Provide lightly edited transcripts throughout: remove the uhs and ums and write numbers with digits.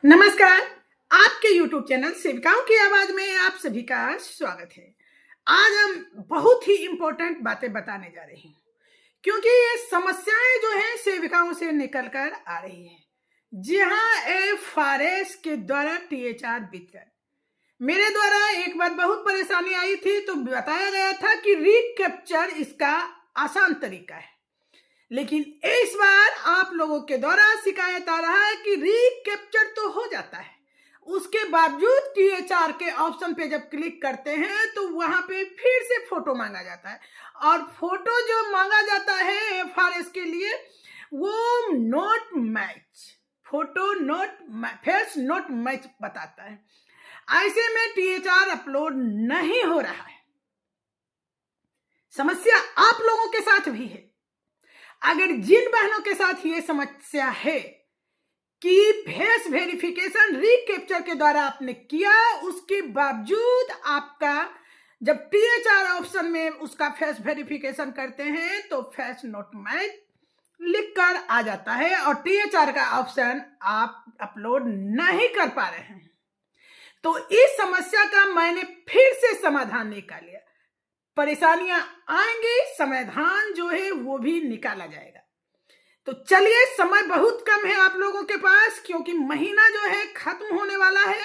नमस्कार। आपके YouTube channel सेविकाओं की आवाज में आप सभी का स्वागत है। आज हम बहुत ही इंपॉर्टेंट बातें बताने जा रहे हैं क्योंकि ये समस्याएं जो हैं सेविकाओं से निकल कर आ रही है। जी हाँ, एफआरएस के द्वारा टीएचआर वितरण मेरे द्वारा एक बार बहुत परेशानी आई थी तो बताया गया था कि रिकैप्चर इसका आसान तरीका है, लेकिन इस बार आप लोगों के द्वारा शिकायत आ रहा है कि रिकैप्चर तो हो जाता है, उसके बावजूद टीएचआर के ऑप्शन पे जब क्लिक करते हैं तो वहां पे फिर से फोटो मांगा जाता है और फोटो जो मांगा जाता है एफआरएस के लिए वो not match, photo not face not match बताता है। ऐसे में टीएचआर अपलोड नहीं हो रहा है। समस्या आप लोगों के साथ भी है। अगर जिन बहनों के साथ ये समस्या है कि फेस वेरिफिकेशन रिकैप्चर के द्वारा आपने किया, उसके बावजूद आपका जब टीएचआर ऑप्शन में उसका फेस वेरिफिकेशन करते हैं तो फेस नॉट मैच लिखकर आ जाता है और टीएचआर का ऑप्शन आप अपलोड नहीं कर पा रहे हैं। तो इस समस्या का मैंने फिर से समाधान निकाल लिया। परेशानियां आएंगी, समाधान जो है वो भी निकाला जाएगा। तो चलिए, समय बहुत कम है आप लोगों के पास क्योंकि महीना जो है खत्म होने वाला है।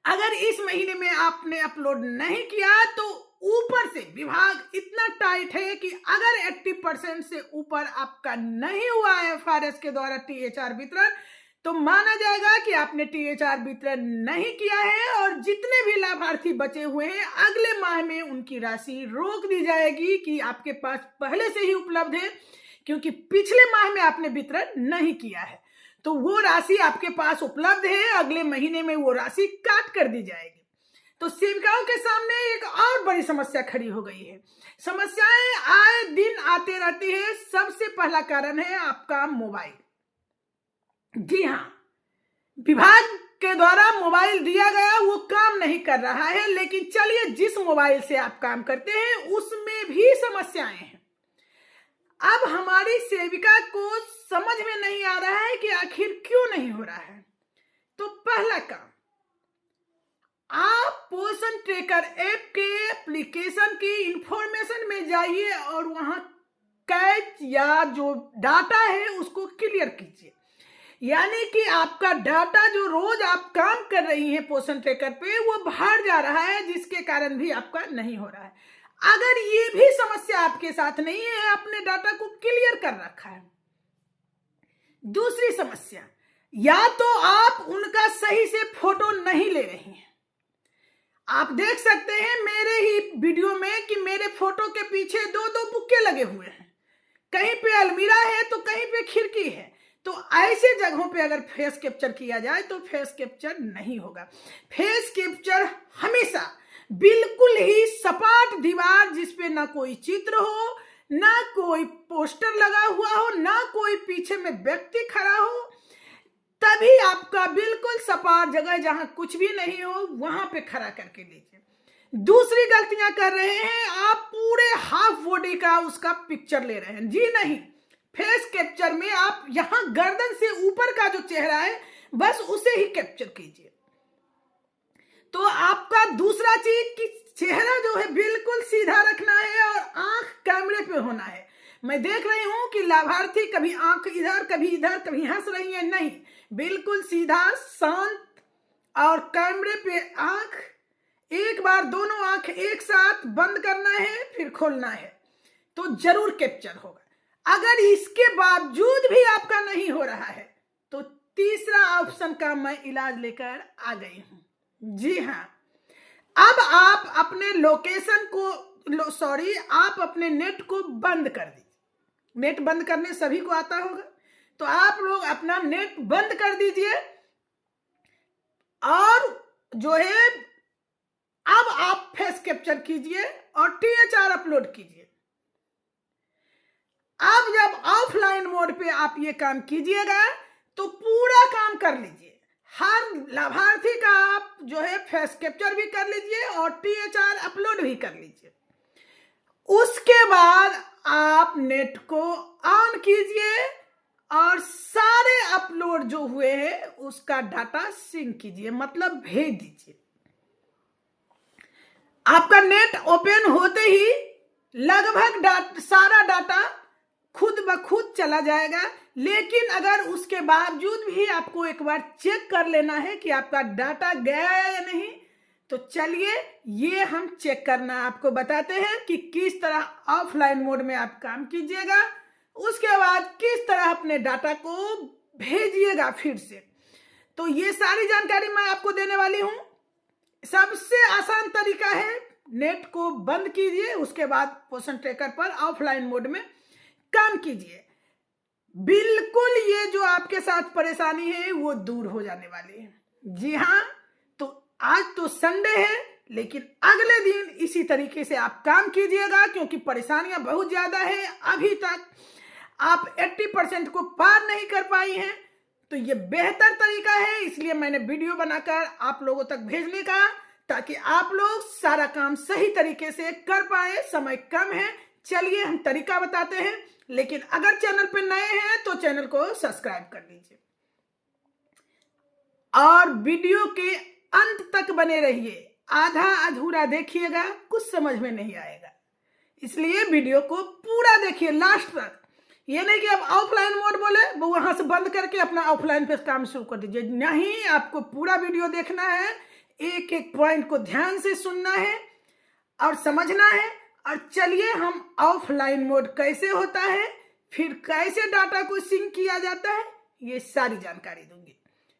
अगर इस महीने में आपने अपलोड नहीं किया तो ऊपर से विभाग इतना टाइट है कि अगर 80% से ऊपर आपका नहीं हुआ है एफआरएस के द्वारा टीएचआर वितरण तो माना जाएगा कि आपने टीएचआर वितरण नहीं किया है और जितने भी लाभार्थी बचे हुए हैं अगले माह में उनकी राशि रोक दी जाएगी कि आपके पास पहले से ही उपलब्ध है, क्योंकि पिछले माह में आपने वितरण नहीं किया है तो वो राशि आपके पास उपलब्ध है, अगले महीने में वो राशि काट कर दी जाएगी। तो सेविकाओं के सामने एक और बड़ी समस्या खड़ी हो गई है। समस्याएं आए दिन आते रहती है। सबसे पहला कारण है आपका मोबाइल। जी हाँ, विभाग के द्वारा मोबाइल दिया गया वो काम नहीं कर रहा है, लेकिन चलिए जिस मोबाइल से आप काम करते हैं उसमें भी समस्याएं हैं। अब हमारी सेविका को समझ में नहीं आ रहा है कि आखिर क्यों नहीं हो रहा है। तो पहला काम, आप पोषण ट्रैकर ऐप के एप्लीकेशन की इंफॉर्मेशन में जाइए और वहां कैच या जो डाटा है उसको क्लियर कीजिए। यानी कि आपका डाटा जो रोज आप काम कर रही हैं पोषण ट्रैकर पे वो भर जा रहा है, जिसके कारण भी आपका नहीं हो रहा है। अगर ये भी समस्या आपके साथ नहीं है, अपने डाटा को क्लियर कर रखा है। दूसरी समस्या, या तो आप उनका सही से फोटो नहीं ले रही हैं। आप देख सकते हैं मेरे ही वीडियो में कि मेरे फोटो के पीछे दो दो बुक्के लगे हुए हैं, कहीं पे अलमीरा है तो कहीं पे खिड़की है। तो ऐसे जगहों पे अगर फेस कैप्चर किया जाए तो फेस कैप्चर नहीं होगा। फेस कैप्चर हमेशा बिल्कुल ही सपाट दीवार जिसपे ना कोई चित्र हो, ना कोई पोस्टर लगा हुआ हो, ना कोई पीछे में व्यक्ति खड़ा हो, तभी आपका बिल्कुल सपाट जगह जहां कुछ भी नहीं हो वहां पे खड़ा करके लीजिए। दूसरी गलतियां कर रहे हैं, आप पूरे हाफ बॉडी का उसका पिक्चर ले रहे हैं। जी नहीं, फेस कैप्चर में आप यहां गर्दन से ऊपर का जो चेहरा है बस उसे ही कैप्चर कीजिए। तो आपका दूसरा चीज कि चेहरा जो है बिल्कुल सीधा रखना है और आंख कैमरे पे होना है। मैं देख रही हूं कि लाभार्थी कभी आंख इधर कभी इधर कभी हंस रही है, नहीं, बिल्कुल सीधा शांत और कैमरे पे आंख। एक बार दोनों आंख एक साथ बंद करना है फिर खोलना है तो जरूर कैप्चर होगा। अगर इसके बावजूद भी आपका नहीं हो रहा है तो तीसरा ऑप्शन का मैं इलाज लेकर आ गई हूं। जी हाँ, अब आप अपने लोकेशन को आप अपने नेट को बंद कर दीजिए। नेट बंद करने सभी को आता होगा, तो आप लोग अपना नेट बंद कर दीजिए और जो है अब आप फेस कैप्चर कीजिए और टीएचआर अपलोड कीजिए। अब जब ऑफलाइन मोड पे आप ये काम कीजिएगा तो पूरा काम कर लीजिए। हर लाभार्थी का आप जो है फेस कैप्चर भी कर लीजिए और टीएचआर अपलोड भी कर लीजिए। उसके बाद आप नेट को ऑन कीजिए और सारे अपलोड जो हुए हैं उसका डाटा सिंक कीजिए, मतलब भेज दीजिए। आपका नेट ओपन होते ही लगभग सारा डाटा खुद ब खुद चला जाएगा, लेकिन अगर उसके बावजूद भी आपको एक बार चेक कर लेना है कि आपका डाटा गया या नहीं, तो चलिए ये हम चेक करना आपको बताते हैं कि किस तरह ऑफलाइन मोड में आप काम कीजिएगा, उसके बाद किस तरह अपने डाटा को भेजिएगा फिर से। तो ये सारी जानकारी मैं आपको देने वाली हूं। सबसे आसान तरीका है, नेट को बंद कीजिए, उसके बाद पोषण ट्रैकर पर ऑफलाइन मोड में काम कीजिए। बिल्कुल ये जो आपके साथ परेशानी है वो दूर हो जाने वाली है। जी हाँ, तो आज तो संडे है, लेकिन अगले दिन इसी तरीके से आप काम कीजिएगा, क्योंकि परेशानियां बहुत ज्यादा है। अभी तक आप 80% को पार नहीं कर पाई हैं, तो ये बेहतर तरीका है, इसलिए मैंने वीडियो बनाकर आप लोगों तक भेजने का, ताकि आप लोग सारा काम सही तरीके से कर पाए। समय कम है, चलिए हम तरीका बताते हैं। लेकिन अगर चैनल पे नए हैं तो चैनल को सब्सक्राइब कर लीजिए और वीडियो के अंत तक बने रहिए। आधा अधूरा देखिएगा, कुछ समझ में नहीं आएगा, इसलिए वीडियो को पूरा देखिए लास्ट तक। ये नहीं कि आप ऑफलाइन मोड बोले वो वहां से बंद करके अपना ऑफलाइन पे काम शुरू कर दीजिए, नहीं, आपको पूरा वीडियो देखना है, एक एक पॉइंट को ध्यान से सुनना है और समझना है। और चलिए हम ऑफलाइन मोड कैसे होता है, फिर कैसे डाटा को सिंक किया जाता है, ये सारी जानकारी दूंगी।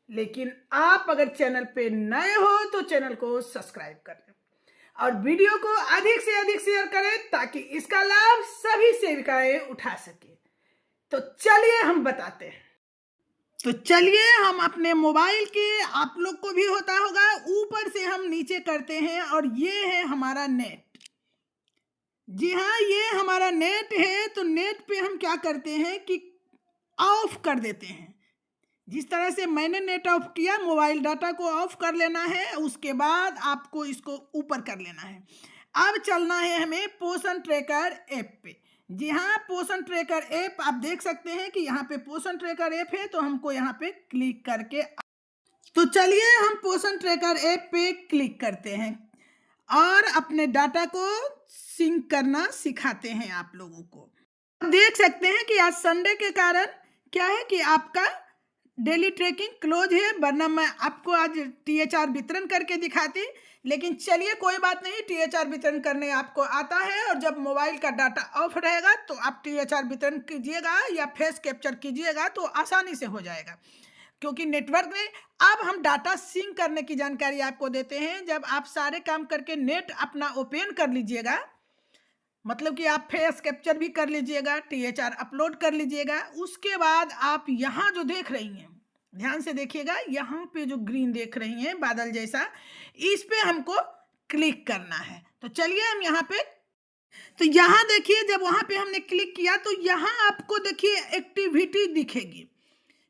लेकिन आप अगर चैनल पे नए हो तो चैनल को सब्सक्राइब कर लें और वीडियो को अधिक से अधिक शेयर करें, ताकि इसका लाभ सभी सेविकाएं उठा सके। तो चलिए हम बताते हैं। तो चलिए हम अपने मोबाइल के, आप लोग को भी होता होगा, ऊपर से हम नीचे करते हैं और ये है हमारा नेट। जी हाँ, ये हमारा नेट है। तो नेट पे हम क्या करते हैं कि ऑफ कर देते हैं। जिस तरह से मैंने नेट ऑफ किया, मोबाइल डाटा को ऑफ कर लेना है, उसके बाद आपको इसको ऊपर कर लेना है। अब चलना है हमें पोषण ट्रैकर ऐप पे। जी हाँ, पोषण ट्रैकर ऐप आप देख सकते हैं कि यहाँ पे पोषण ट्रैकर ऐप है, तो हमको यहाँ पे क्लिक करके, तो चलिए हम पोषण ट्रैकर ऐप पे क्लिक करते हैं और अपने डाटा को सिंक करना सिखाते हैं आप लोगों को। देख सकते हैं कि आज संडे के कारण क्या है कि आपका डेली ट्रैकिंग क्लोज है, वरना मैं आपको आज THR वितरण करके दिखाती। लेकिन चलिए कोई बात नहीं, THR वितरण करने आपको आता है, और जब मोबाइल का डाटा ऑफ रहेगा तो आप THR वितरण कीजिएगा या फेस कैप्चर कीजिएगा तो आसानी से हो जाएगा, क्योंकि नेटवर्क में। अब हम डाटा सिंक करने की जानकारी आपको देते हैं। जब आप सारे काम करके नेट अपना ओपन कर लीजिएगा, मतलब कि आप फेस कैप्चर भी कर लीजिएगा, THR अपलोड कर लीजिएगा, उसके बाद आप यहाँ जो देख रही हैं, ध्यान से देखिएगा, यहाँ पे जो ग्रीन देख रही हैं बादल जैसा, इस पे हमको क्लिक करना है। तो चलिए हम यहाँ पे, तो यहाँ देखिए, जब वहाँ पे हमने क्लिक किया तो यहाँ आपको देखिए एक्टिविटी दिखेगी।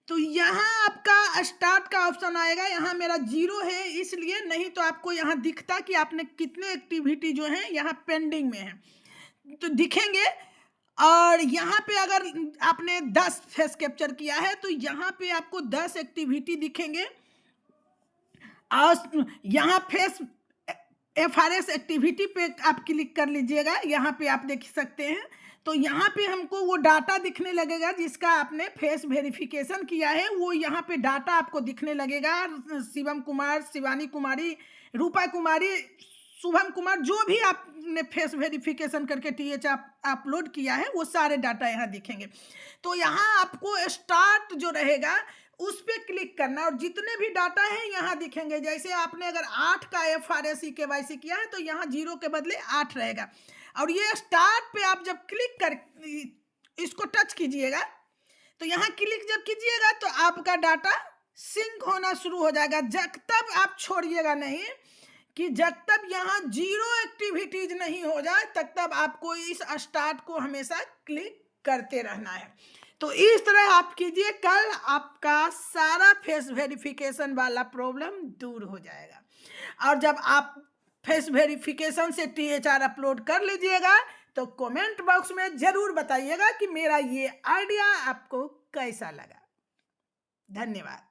तो यहाँ आपका स्टार्ट का ऑप्शन आएगा, यहाँ मेरा 0 है इसलिए, नहीं तो आपको यहाँ दिखता कि आपने कितने एक्टिविटी जो है यहाँ पेंडिंग में है, तो दिखेंगे। और यहाँ पे अगर आपने 10 फेस कैप्चर किया है तो यहाँ पे आपको 10 एक्टिविटी दिखेंगे। और यहाँ फेस FRS एक्टिविटी पे आप क्लिक कर लीजिएगा, यहाँ पे आप देख सकते हैं। तो यहाँ पे हमको वो डाटा दिखने लगेगा जिसका आपने फेस वेरिफिकेशन किया है, वो यहाँ पे डाटा आपको दिखने लगेगा। शिवम कुमार, शिवानी कुमारी, रूपा कुमारी, शुभम कुमार, जो भी आपने फेस वेरिफिकेशन करके THR अपलोड किया है, वो सारे डाटा यहाँ दिखेंगे। तो यहाँ आपको स्टार्ट जो रहेगा उस पर क्लिक करना, और जितने भी डाटा हैं यहाँ दिखेंगे। जैसे आपने अगर 8 का FRS KYC किया है तो यहाँ 0 के बदले 8 रहेगा। और ये स्टार्ट पे आप जब क्लिक कर इसको टच कीजिएगा, तो यहाँ क्लिक जब कीजिएगा तो आपका डाटा सिंक होना शुरू हो जाएगा। जब तक आप छोड़िएगा नहीं, कि जब तक यहाँ 0 एक्टिविटीज नहीं हो जाए तब तक आपको इस स्टार्ट को हमेशा क्लिक करते रहना है। तो इस तरह आप कीजिए, कल आपका सारा फेस वेरिफिकेशन वाला प्रॉब्लम दूर हो जाएगा। और जब आप फेस वेरिफिकेशन से THR अपलोड कर लीजिएगा तो कमेंट बॉक्स में जरूर बताइएगा कि मेरा ये आइडिया आपको कैसा लगा। धन्यवाद।